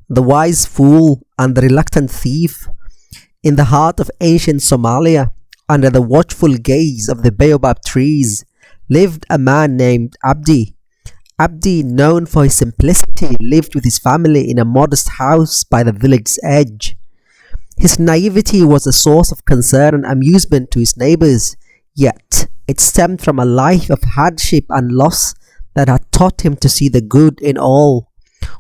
the wise fool and the reluctant thief. In the heart of ancient Somalia, under the watchful gaze of the baobab trees, lived a man named Abdi. Abdi, known for his simplicity, lived with his family in a modest house by the village's edge. His naivety was a source of concern and amusement to his neighbors, yet it stemmed from a life of hardship and loss that had taught him to see the good in all.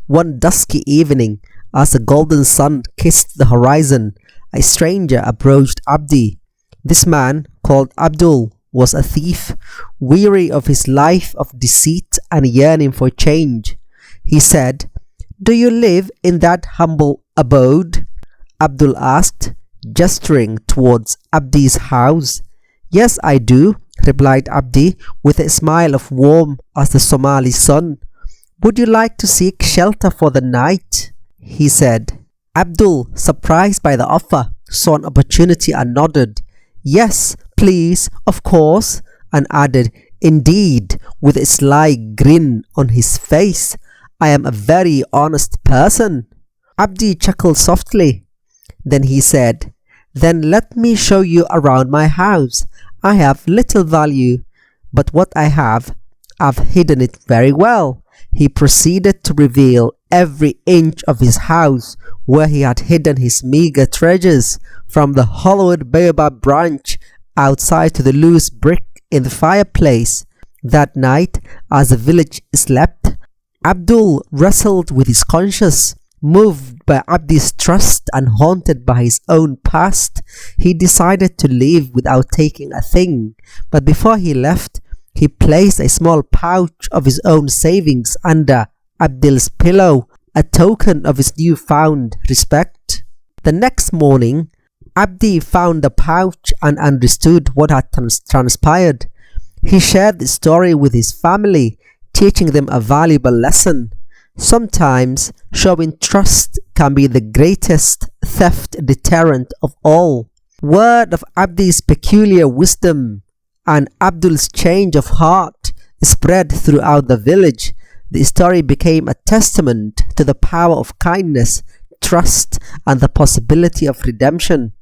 One dusky evening, as the golden sun kissed the horizon, a stranger approached Abdi. This man, called Abdul, was a thief, weary of his life of deceit and yearning for change. He said, "Do you live in that humble abode?" Abdul asked, gesturing towards Abdi's house. "Yes, I do," replied Abdi with a smile of warmth as the Somali sun. "Would you like to seek shelter for the night?" he said. Abdul, surprised by the offer, saw an opportunity and nodded. "Yes, please, of course," and added, "Indeed," with a sly grin on his face, "I am a very honest person." Abdi chuckled softly. Then he said, "Then let me show you around my house. I have little value, but what I have, I've hidden it very well." He proceeded to reveal every inch of his house where he had hidden his meager treasures, from the hollowed baobab branch outside to the loose brick in the fireplace. That night, as the village slept, Abdul wrestled with his conscience. Moved by Abdi's trust and haunted by his own past, he decided to leave without taking a thing. But before he left, he placed a small pouch of his own savings under Abdul's pillow, a token of his newfound respect. The next morning, Abdi found the pouch and understood what had transpired. He shared the story with his family, teaching them a valuable lesson. Sometimes showing trust can be the greatest theft deterrent of all. Word of Abdi's peculiar wisdom and Abdul's change of heart spread throughout the village. The story became a testament to the power of kindness, trust, and the possibility of redemption.